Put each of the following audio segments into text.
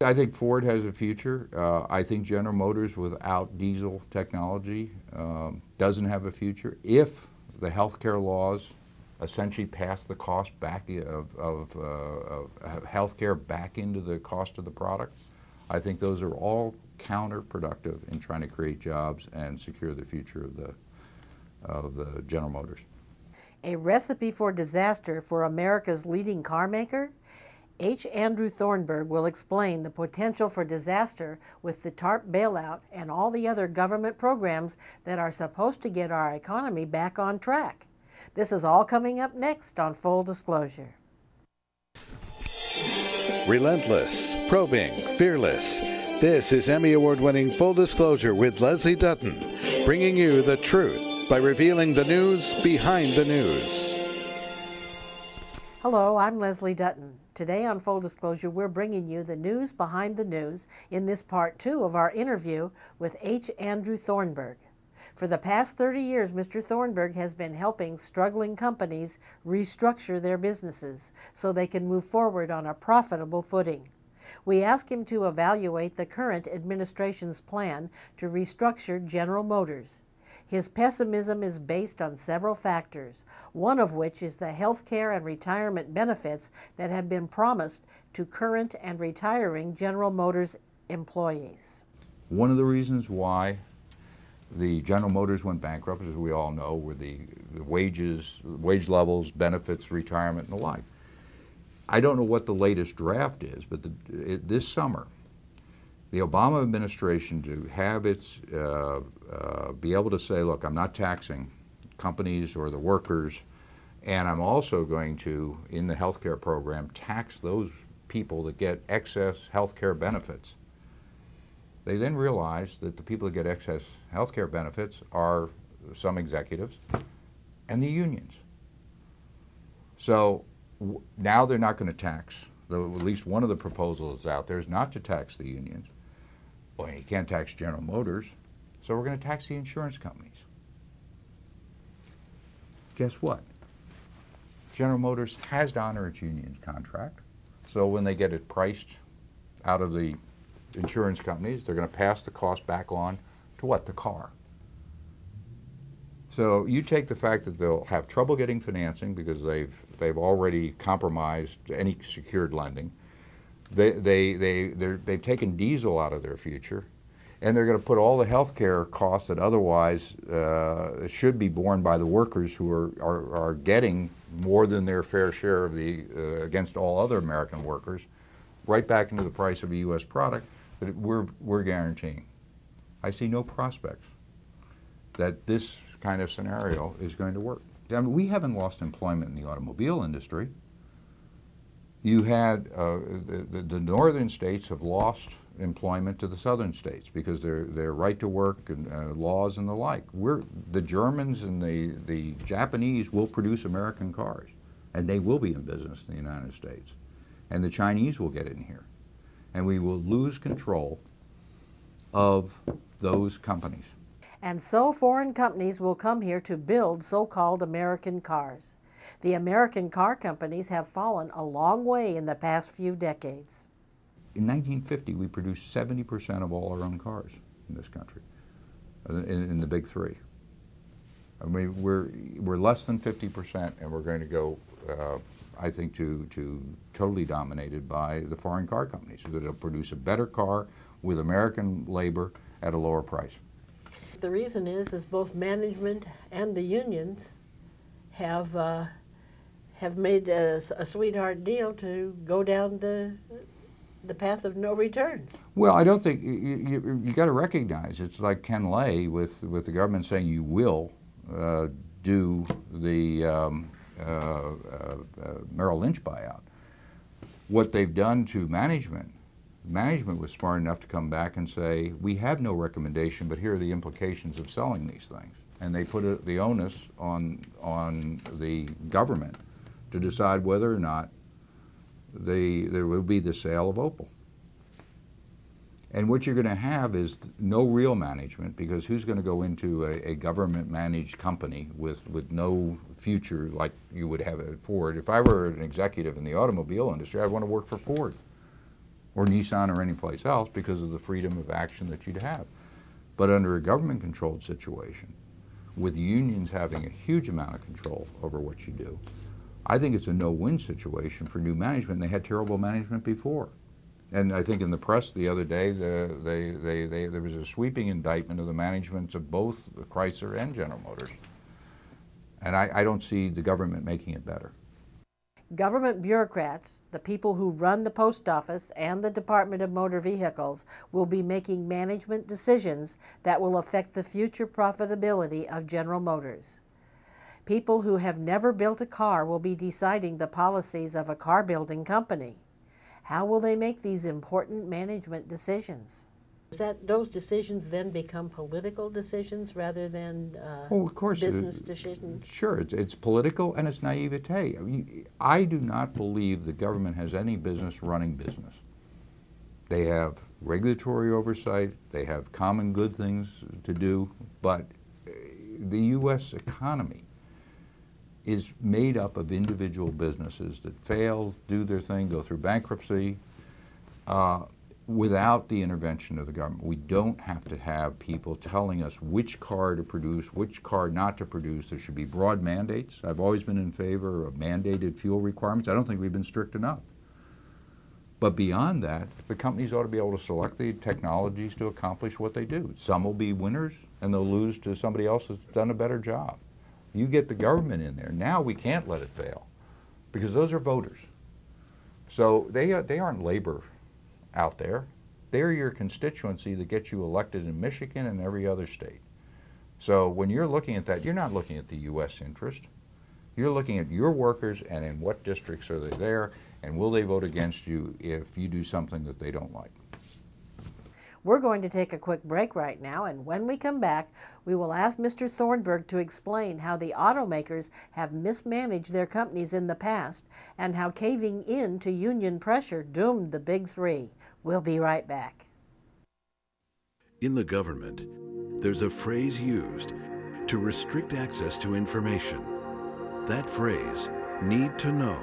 I think Ford has a future. I think General Motors without diesel technology doesn't have a future. If the healthcare laws essentially pass the cost back of healthcare back into the cost of the product, I think those are all counterproductive in trying to create jobs and secure the future of the General Motors. A recipe for disaster for America's leading car maker? H. Andrew Thomburg will explain the potential for disaster with the TARP bailout and all the other government programs that are supposed to get our economy back on track. This is all coming up next on Full Disclosure. Relentless, probing, fearless. This is Emmy Award-winning Full Disclosure with Leslie Dutton, bringing you the truth by revealing the news behind the news. Hello, I'm Leslie Dutton. Today on Full Disclosure, we're bringing you the news behind the news in this part 2 of our interview with H. Andrew Thomburg. For the past 30 years, Mr. Thomburg has been helping struggling companies restructure their businesses so they can move forward on a profitable footing. We asked him to evaluate the current administration's plan to restructure General Motors. His pessimism is based on several factors, one of which is the health care and retirement benefits that have been promised to current and retiring General Motors employees. One of the reasons why the General Motors went bankrupt, as we all know, were the wages, wage levels, benefits, retirement, and the like. I don't know what the latest draft is, but this summer, the Obama administration to have its, be able to say, look, I'm not taxing companies or the workers, and I'm also going to, in the health care program, tax those people that get excess health care benefits. They then realized that the people that get excess health care benefits are some executives and the unions. So now they're not going to tax, though at least one of the proposals out there is not to tax the unions. Well, you can't tax General Motors, so we're going to tax the insurance companies. Guess what? General Motors has to honor its union contract, so when they get it priced out of the insurance companies, they're going to pass the cost back on to what? The car. So you take the fact that they'll have trouble getting financing because they've already compromised any secured lending. They've taken diesel out of their future, and they're going to put all the health care costs that otherwise should be borne by the workers who are getting more than their fair share of the against all other American workers right back into the price of a U.S. product that we're guaranteeing. I see no prospects that this kind of scenario is going to work. I mean, we haven't lost employment in the automobile industry. You had the northern states have lost employment to the southern states because their right to work and laws and the like. The Germans and the Japanese will produce American cars, and they will be in business in the United States. And the Chinese will get in here. And we will lose control of those companies. And so foreign companies will come here to build so-called American cars. The American car companies have fallen a long way in the past few decades. In 1950, we produced 70% of all our own cars in this country, in the big three. I mean, we're less than 50%, and we're going to go, I think, to totally dominated by the foreign car companies, so that it'll produce a better car with American labor at a lower price. The reason is both management and the unions have made a sweetheart deal to go down the path of no return. Well, I don't think you got to recognize it's like Ken Lay with the government saying you will do the Merrill Lynch buyout. What they've done to management was smart enough to come back and say, we have no recommendation, but here are the implications of selling these things. And they put the onus on the government to decide whether or not there will be the sale of Opel. And what you're going to have is no real management, because who's going to go into a government-managed company with no future like you would have at Ford? If I were an executive in the automobile industry, I'd want to work for Ford or Nissan or any place else because of the freedom of action that you'd have. But under a government-controlled situation, with unions having a huge amount of control over what you do, I think it's a no-win situation for new management. They had terrible management before. And I think in the press the other day, there was a sweeping indictment of the managements of both Chrysler and General Motors. And I don't see the government making it better. Government bureaucrats, the people who run the post office and the Department of Motor Vehicles, will be making management decisions that will affect the future profitability of General Motors. People who have never built a car will be deciding the policies of a car-building company. How will they make these important management decisions? Does those decisions then become political decisions rather than well, of course, business decisions? Sure, it's political and it's naivete. I mean, I do not believe the government has any business running business. They have regulatory oversight, they have common good things to do, but the U.S. economy is made up of individual businesses that fail, do their thing, go through bankruptcy, without the intervention of the government. We don't have to have people telling us which car to produce, which car not to produce. There should be broad mandates. I've always been in favor of mandated fuel requirements. I don't think we've been strict enough. But beyond that, the companies ought to be able to select the technologies to accomplish what they do. Some will be winners and they'll lose to somebody else that's done a better job. You get the government in there. Now we can't let it fail because those are voters. So they aren't labor out there. They're your constituency that gets you elected in Michigan and every other state. So when you're looking at that, you're not looking at the U.S. interest. You're looking at your workers and in what districts are they there and will they vote against you if you do something that they don't like. We're going to take a quick break right now, and when we come back, we will ask Mr. Thomburg to explain how the automakers have mismanaged their companies in the past and how caving in to union pressure doomed the Big Three. We'll be right back. In the government, there's a phrase used to restrict access to information. That phrase, need to know.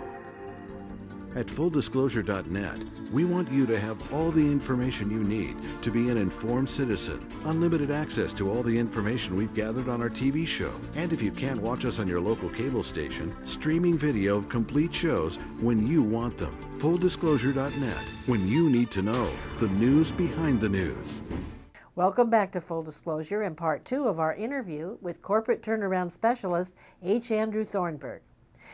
At fulldisclosure.net, we want you to have all the information you need to be an informed citizen, unlimited access to all the information we've gathered on our TV show, and if you can't watch us on your local cable station, streaming video of complete shows when you want them. Fulldisclosure.net, when you need to know, the news behind the news. Welcome back to Full Disclosure and part 2 of our interview with corporate turnaround specialist H. Andrew Thomburg.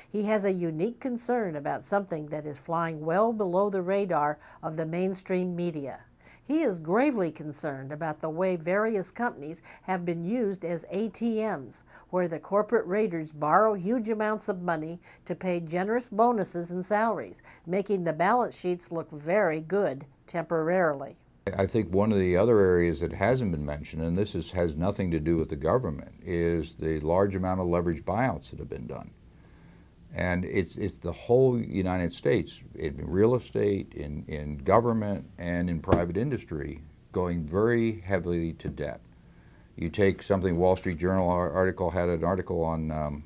He has a unique concern about something that is flying well below the radar of the mainstream media. He is gravely concerned about the way various companies have been used as ATMs, where the corporate raiders borrow huge amounts of money to pay generous bonuses and salaries, making the balance sheets look very good temporarily. I think one of the other areas that hasn't been mentioned, and this has nothing to do with the government, is the large amount of leveraged buyouts that have been done. And it's the whole United States, in real estate, in government, and in private industry, going very heavily to debt. You take something, Wall Street Journal article had an article on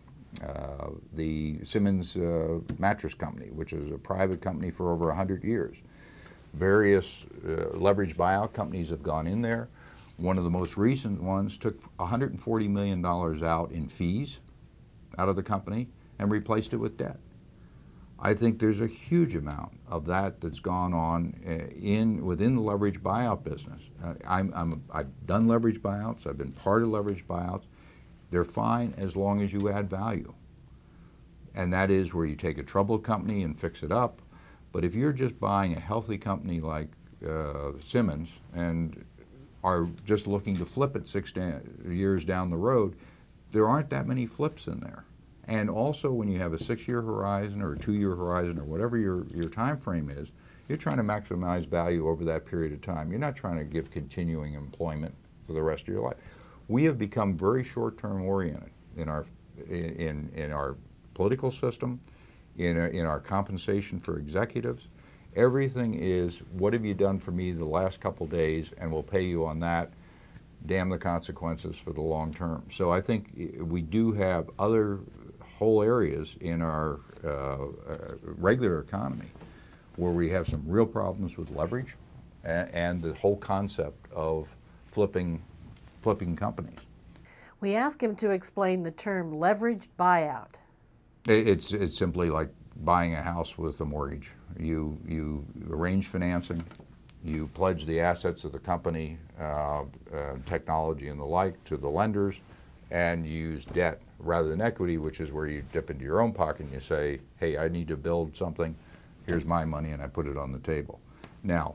the Simmons mattress company, which is a private company for over 100 years. Various leveraged buyout companies have gone in there. One of the most recent ones took $140 million out in fees out of the company and replaced it with debt. I think there's a huge amount of that that's gone on within the leverage buyout business. I've done leverage buyouts. I've been part of leverage buyouts. They're fine as long as you add value. And that is where you take a troubled company and fix it up. But if you're just buying a healthy company like Simmons and are just looking to flip it 6 years down the road, there aren't that many flips in there. And also when you have a 6-year horizon or a 2-year horizon or whatever your time frame is, you're trying to maximize value over that period of time. You're not trying to give continuing employment for the rest of your life. We have become very short-term oriented in our political system, in our compensation for executives. Everything is, what have you done for me the last couple days, and we'll pay you on that. Damn the consequences for the long term. So I think we do have other whole areas in our regular economy where we have some real problems with leverage and the whole concept of flipping companies. We ask him to explain the term leveraged buyout. It's simply like buying a house with a mortgage. You arrange financing, you pledge the assets of the company, technology and the like to the lenders, and you use debt rather than equity, which is where you dip into your own pocket and you say, hey, I need to build something, here's my money, and I put it on the table. Now,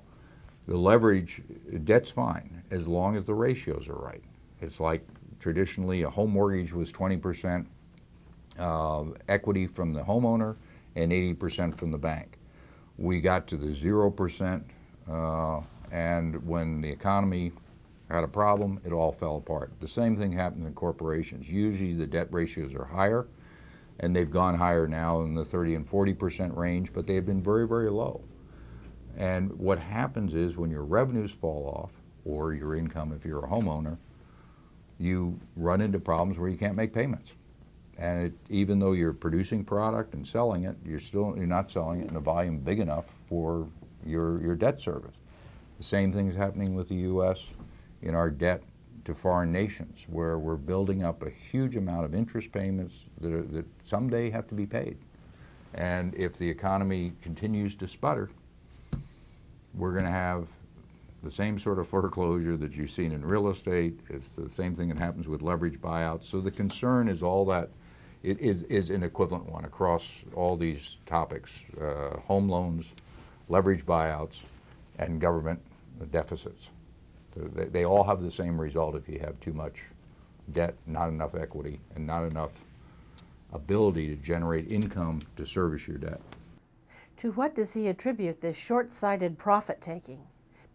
the leverage, debt's fine as long as the ratios are right. It's like traditionally a home mortgage was 20% equity from the homeowner and 80% from the bank. We got to the 0%, and when the economy had a problem, it all fell apart. The same thing happens in corporations. Usually the debt ratios are higher, and they've gone higher now in the 30 and 40% range, but they've been very, very low. And what happens is when your revenues fall off, or your income if you're a homeowner, you run into problems where you can't make payments. And even though you're producing product and selling it, you're not selling it in a volume big enough for your debt service. The same thing is happening with the U.S. in our debt to foreign nations, where we're building up a huge amount of interest payments that someday have to be paid. And if the economy continues to sputter, we're going to have the same sort of foreclosure that you've seen in real estate. It's the same thing that happens with leverage buyouts. So the concern is all that it is an equivalent one across all these topics, home loans, leverage buyouts, and government deficits. They all have the same result if you have too much debt, not enough equity, and not enough ability to generate income to service your debt. To what does he attribute this short-sighted profit-taking?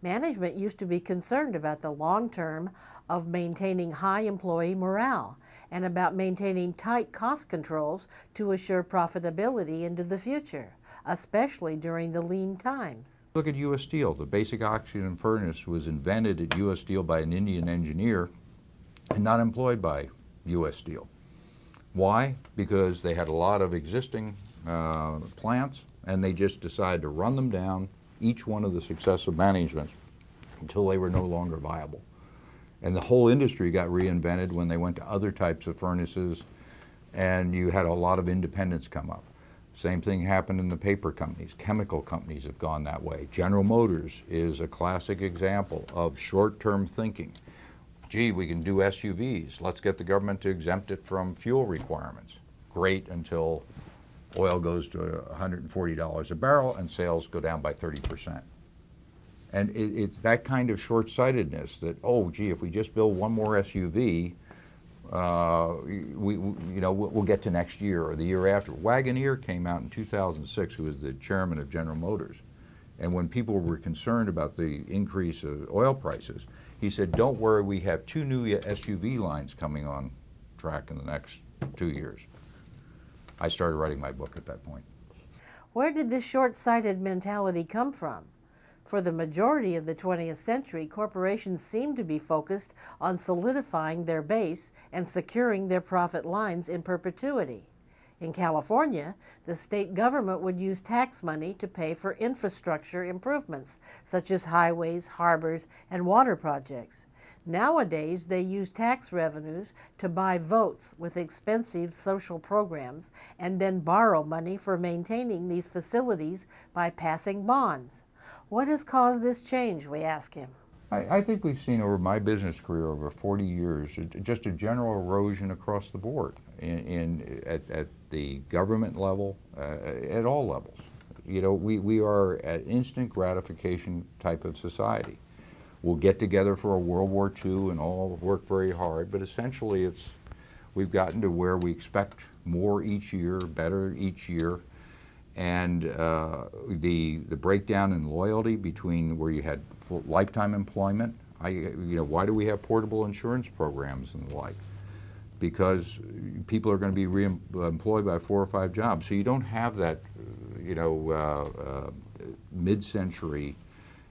Management used to be concerned about the long term of maintaining high employee morale and about maintaining tight cost controls to assure profitability into the future, especially during the lean times. Look at U.S. Steel. The basic oxygen furnace was invented at U.S. Steel by an Indian engineer and not employed by U.S. Steel. Why? Because they had a lot of existing plants, and they just decided to run them down, each one of the successive managements, until they were no longer viable. And the whole industry got reinvented when they went to other types of furnaces, and you had a lot of independence come up. Same thing happened in the paper companies. Chemical companies have gone that way. General Motors is a classic example of short-term thinking. Gee, we can do SUVs. Let's get the government to exempt it from fuel requirements. Great, until oil goes to $140 a barrel and sales go down by 30%. And it's that kind of short-sightedness that, oh, gee, if we just build one more SUV, we'll get to next year or the year after. Wagoneer came out in 2006, who was the chairman of General Motors. And when people were concerned about the increase of oil prices, he said, don't worry, we have 2 new SUV lines coming on track in the next 2 years. I started writing my book at that point. Where did this short-sighted mentality come from? For the majority of the 20th century, corporations seemed to be focused on solidifying their base and securing their profit lines in perpetuity. In California, the state government would use tax money to pay for infrastructure improvements, such as highways, harbors, and water projects. Nowadays, they use tax revenues to buy votes with expensive social programs and then borrow money for maintaining these facilities by passing bonds. What has caused this change, we ask him. I think we've seen over my business career over 40 years just a general erosion across the board at the government level, at all levels. You know, we are an instant gratification type of society. We'll get together for a World War II and all work very hard, but essentially we've gotten to where we expect more each year, better each year, and the breakdown in loyalty between where you had lifetime employment. Why do we have portable insurance programs and the like? Because people are going to be re-employed by 4 or 5 jobs. So you don't have that, mid-century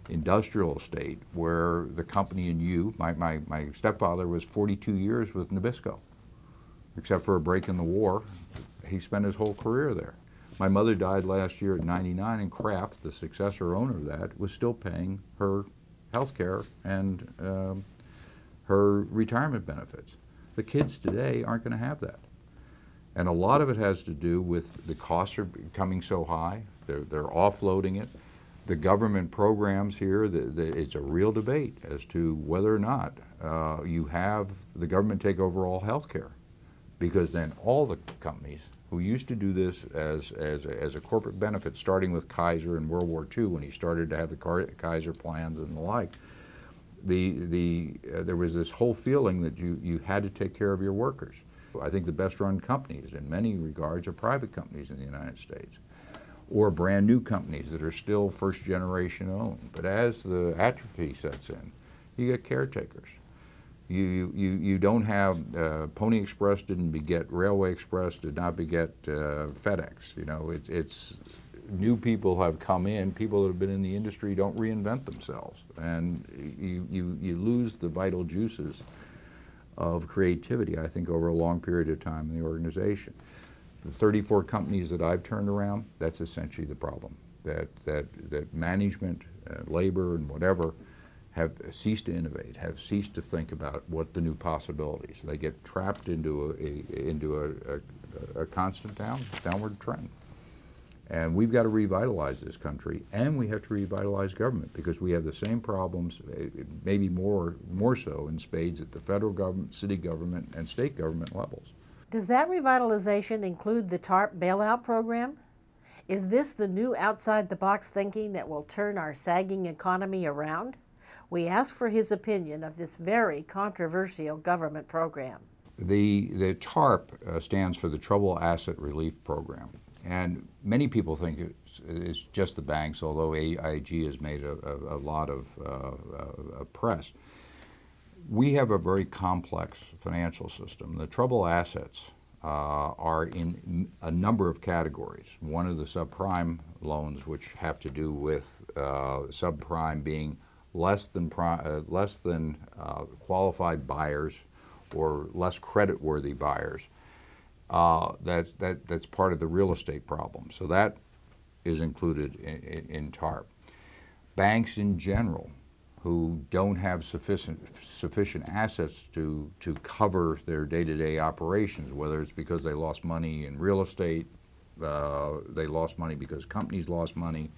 industrial estate where the company and you, my stepfather was 42 years with Nabisco. Except for a break in the war, he spent his whole career there. My mother died last year at 99, and Kraft, the successor owner of that, was still paying her health care and her retirement benefits. The kids today aren't going to have that. And a lot of it has to do with the costs are becoming so high, they're offloading it. The government programs here, it's a real debate as to whether or not you have the government take over all health care, because then all the companies who used to do this as a corporate benefit, starting with Kaiser in World War II when he started to have the Kaiser plans and the like, there was this whole feeling that you had to take care of your workers. I think the best run companies in many regards are private companies in the United States, or brand new companies that are still first generation owned. But as the atrophy sets in, you get caretakers. You don't have, Pony Express didn't beget Railway Express, did not beget FedEx. You know, it's new people have come in, people that have been in the industry don't reinvent themselves. And you lose the vital juices of creativity, I think, over a long period of time in the organization. The 34 companies that I've turned around, that's essentially the problem. That management, labor, and whatever have ceased to innovate, have ceased to think about what the new possibilities. They get trapped into a constant downward trend. And we've got to revitalize this country, and we have to revitalize government, because we have the same problems, maybe more so in spades at the federal government, city government, and state government levels. Does that revitalization include the TARP bailout program? Is this the new outside-the-box thinking that will turn our sagging economy around? We ask for his opinion of this very controversial government program. The TARP stands for the Troubled Asset Relief Program. And many people think it's just the banks, although AIG has made a lot of press. We have a very complex financial system. The troubled assets are in a number of categories. One of the subprime loans, which have to do with subprime being less than qualified buyers or less credit-worthy buyers. That's part of the real estate problem. So that is included in TARP. Banks in general who don't have sufficient assets to cover their day-to-day operations, whether it's because they lost money in real estate, they lost money because companies lost money,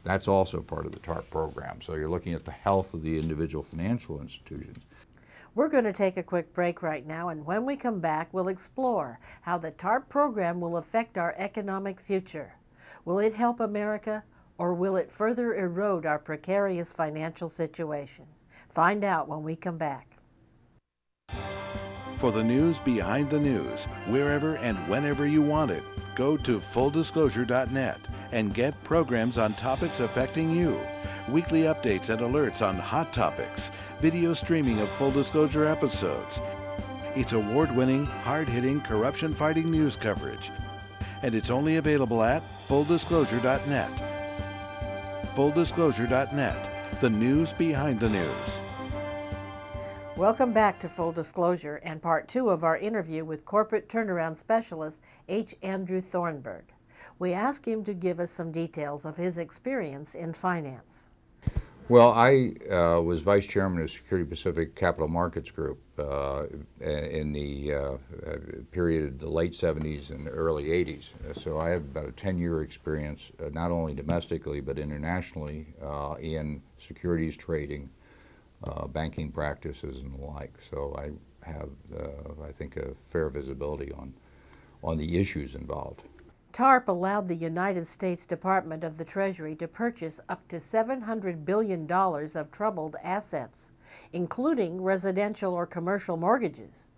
that's also part of the TARP program. So you're looking at the health of the individual financial institutions. We're going to take a quick break right now, and when we come back, we'll explore how the TARP program will affect our economic future. Will it help America, or will it further erode our precarious financial situation? Find out when we come back. For the news behind the news, wherever and whenever you want it, go to fulldisclosure.net and get programs on topics affecting you. Weekly updates and alerts on hot topics, video streaming of Full Disclosure episodes. It's award-winning, hard-hitting, corruption-fighting news coverage. And it's only available at fulldisclosure.net. Fulldisclosure.net, the news behind the news. Welcome back to Full Disclosure and part 2 of our interview with corporate turnaround specialist H. Andrew Thomburg. We asked him to give us some details of his experience in finance. Well, I was vice chairman of Security Pacific Capital Markets Group in the period of the late 70s and early 80s. So I have about a 10-year experience, not only domestically but internationally, in securities trading, banking practices and the like. So I have, I think, a fair visibility on the issues involved. TARP allowed the United States Department of the Treasury to purchase up to $700 billion of troubled assets, including residential or commercial mortgages.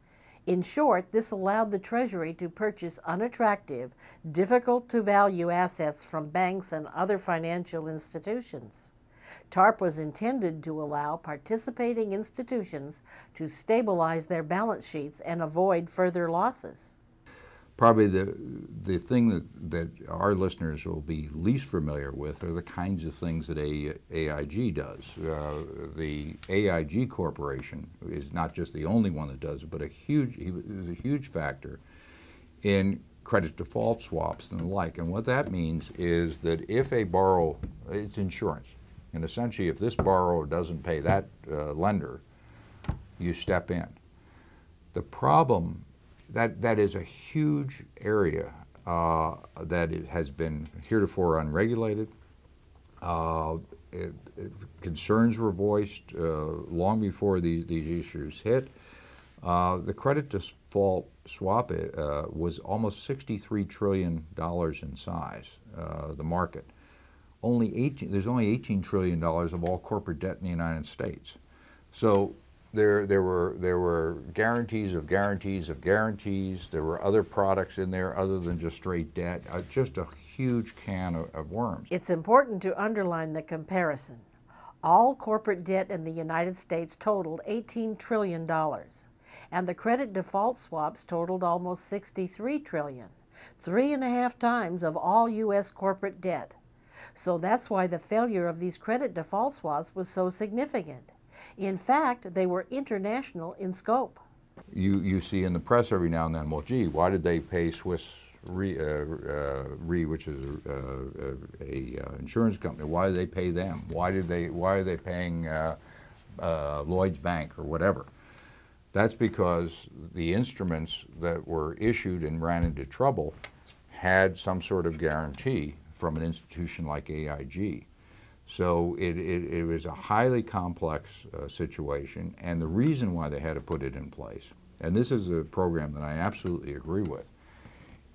In short, this allowed the Treasury to purchase unattractive, difficult-to-value assets from banks and other financial institutions. TARP was intended to allow participating institutions to stabilize their balance sheets and avoid further losses. Probably the thing that our listeners will be least familiar with are the kinds of things that AIG does. The AIG Corporation is not just the only one that does it, but it was a huge factor in credit default swaps and the like. And what that means is that if a borrower, it's insurance, and essentially if this borrower doesn't pay that lender, you step in. The problem, that is a huge area that has been heretofore unregulated. Concerns were voiced long before these issues hit. The credit default swap was almost $63 trillion in size, the market. There's only $18 trillion of all corporate debt in the United States. So there were guarantees of guarantees of guarantees. There were other products in there other than just straight debt. Just a huge can of worms. It's important to underline the comparison. All corporate debt in the United States totaled $18 trillion, and the credit default swaps totaled almost $63 trillion, 3.5 times of all U.S. corporate debt. So that's why the failure of these credit default swaps was so significant. In fact, they were international in scope. You see in the press every now and then, well, gee, why did they pay Swiss Re, which is a insurance company? Why did they pay them? Why are they paying Lloyd's Bank or whatever? That's because the instruments that were issued and ran into trouble had some sort of guarantee from an institution like AIG. So it was a highly complex situation, and the reason why they had to put it in place, and this is a program that I absolutely agree with,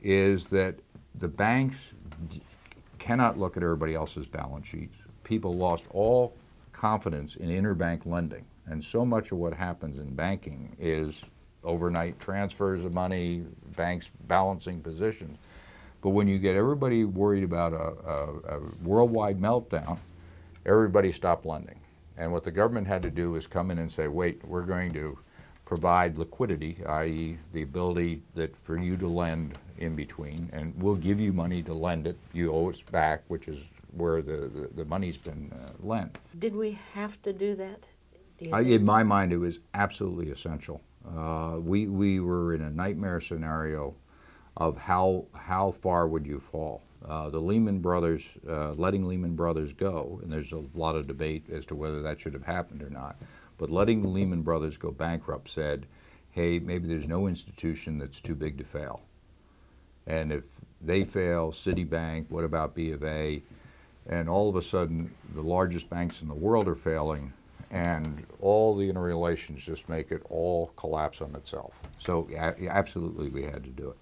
is that the banks cannot look at everybody else's balance sheets. People lost all confidence in interbank lending, and so much of what happens in banking is overnight transfers of money, banks balancing positions. But when you get everybody worried about a worldwide meltdown, everybody stopped lending. And what the government had to do was come in and say, wait, we're going to provide liquidity, i.e. the ability that for you to lend in between, and we'll give you money to lend it. You owe us back, which is where the money's been lent. Did we have to do that? In my mind, it was absolutely essential. We were in a nightmare scenario of how far would you fall. The Lehman Brothers, letting Lehman Brothers go, and there's a lot of debate as to whether that should have happened or not, but letting the Lehman Brothers go bankrupt said, hey, maybe there's no institution that's too big to fail. And if they fail, Citibank, what about B of A? And all of a sudden, the largest banks in the world are failing, and all the interrelations just make it all collapse on itself. So absolutely we had to do it.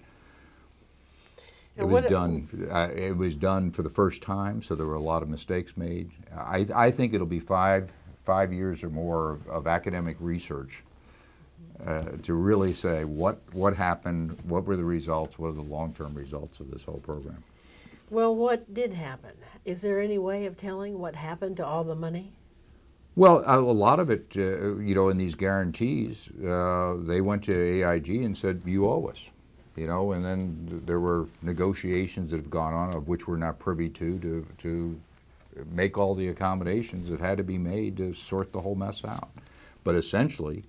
It was done for the first time, so there were a lot of mistakes made. I think it'll be five years or more of academic research to really say what happened, what were the results, what are the long-term results of this whole program. Well, what did happen? Is there any way of telling what happened to all the money? Well, a lot of it, in these guarantees, they went to AIG and said, you owe us. And then there were negotiations that have gone on, of which we're not privy to make all the accommodations that had to be made to sort the whole mess out. But essentially,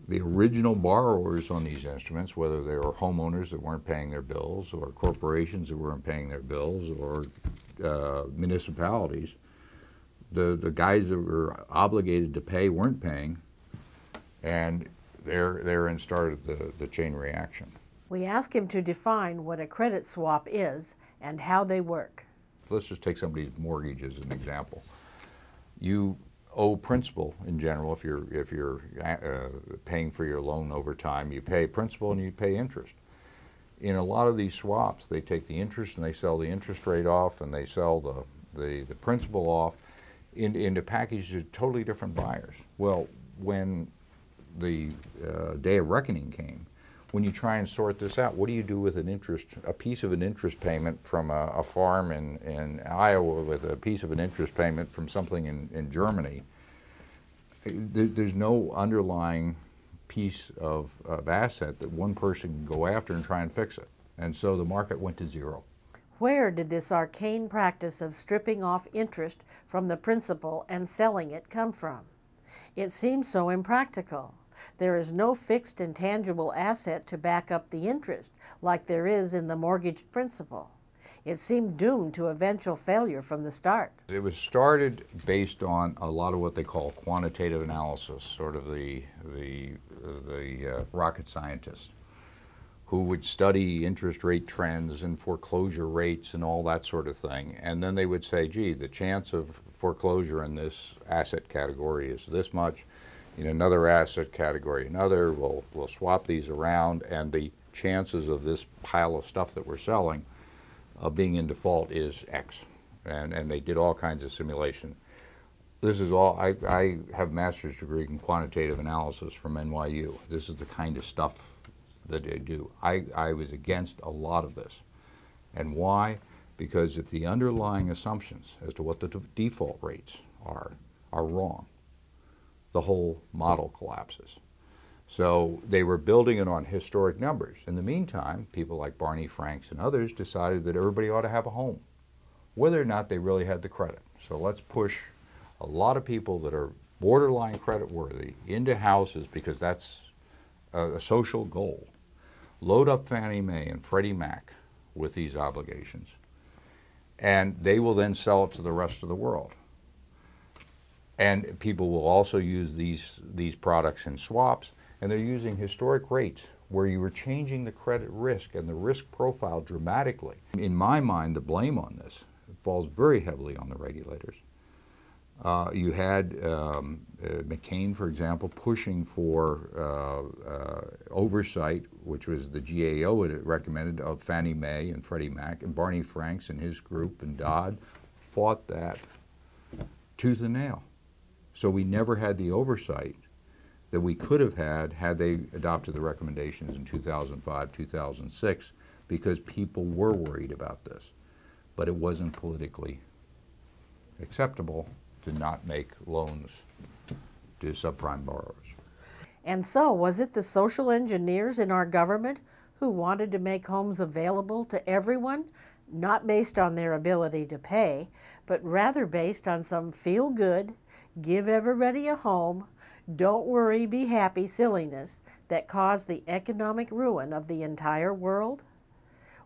the original borrowers on these instruments, whether they were homeowners that weren't paying their bills, or corporations that weren't paying their bills, or municipalities, the guys that were obligated to pay weren't paying, and therein started the chain reaction. We ask him to define what a credit swap is and how they work. Let's just take somebody's mortgage as an example. You owe principal in general. If you're paying for your loan over time, you pay principal and you pay interest. In a lot of these swaps, they take the interest and they sell the interest rate off, and they sell the principal off into packages of totally different buyers. Well, when the day of reckoning came, when you try and sort this out, what do you do with a piece of an interest payment from a farm in Iowa with a piece of an interest payment from something in Germany? There's no underlying piece of asset that one person can go after and try and fix it. And so the market went to zero. Where did this arcane practice of stripping off interest from the principal and selling it come from? It seems so impractical. there is no fixed and tangible asset to back up the interest like there is in the mortgaged principal. It seemed doomed to eventual failure from the start. It was started based on a lot of what they call quantitative analysis, sort of the rocket scientists who would study interest rate trends and foreclosure rates and all that sort of thing. And then they would say, gee, the chance of foreclosure in this asset category is this much, in another asset category another, we'll swap these around, and the chances of this pile of stuff that we're selling being in default is X. And they did all kinds of simulation. This is all, I have a master's degree in quantitative analysis from NYU. This is the kind of stuff that they do. I was against a lot of this. And why? Because if the underlying assumptions as to what the default rates are wrong, the whole model collapses. So they were building it on historic numbers. In the meantime, people like Barney Franks and others decided that everybody ought to have a home, whether or not they really had the credit. So let's push a lot of people that are borderline credit worthy into houses because that's a social goal. Load up Fannie Mae and Freddie Mac with these obligations, and they will then sell it to the rest of the world. And people will also use these products in swaps, and they're using historic rates where you were changing the credit risk and the risk profile dramatically. In my mind, the blame on this falls very heavily on the regulators. You had McCain, for example, pushing for oversight, which was the GAO had recommended, of Fannie Mae and Freddie Mac, and Barney Franks and his group and Dodd fought that tooth and nail. So we never had the oversight that we could have had they adopted the recommendations in 2005, 2006, because people were worried about this. But it wasn't politically acceptable to not make loans to subprime borrowers. And so, was it the social engineers in our government who wanted to make homes available to everyone, not based on their ability to pay, but rather based on some feel-good, give everybody a home, don't worry, be happy silliness that caused the economic ruin of the entire world?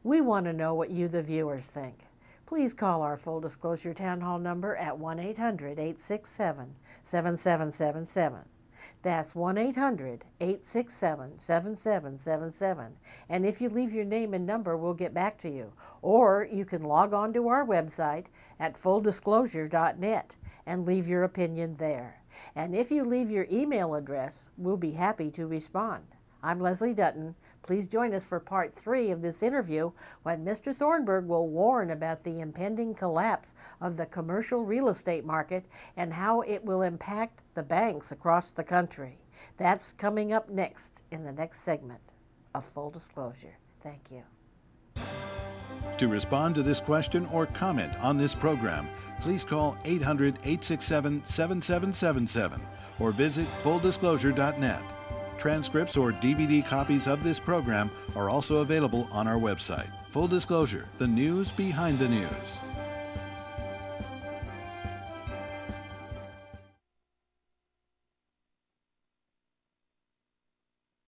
We want to know what you, the viewers, think. Please call our Full Disclosure Town Hall number at 1-800-867-7777. That's 1-800-867-7777. And if you leave your name and number, we'll get back to you. Or you can log on to our website at fulldisclosure.net and leave your opinion there. And if you leave your email address, we'll be happy to respond. I'm Leslie Dutton. Please join us for part 3 of this interview when Mr. Thomburg will warn about the impending collapse of the commercial real estate market and how it will impact the banks across the country. That's coming up next in the next segment of Full Disclosure. Thank you. To respond to this question or comment on this program, please call 800-867-7777 or visit fulldisclosure.net. Transcripts or DVD copies of this program are also available on our website. Full Disclosure, the news behind the news.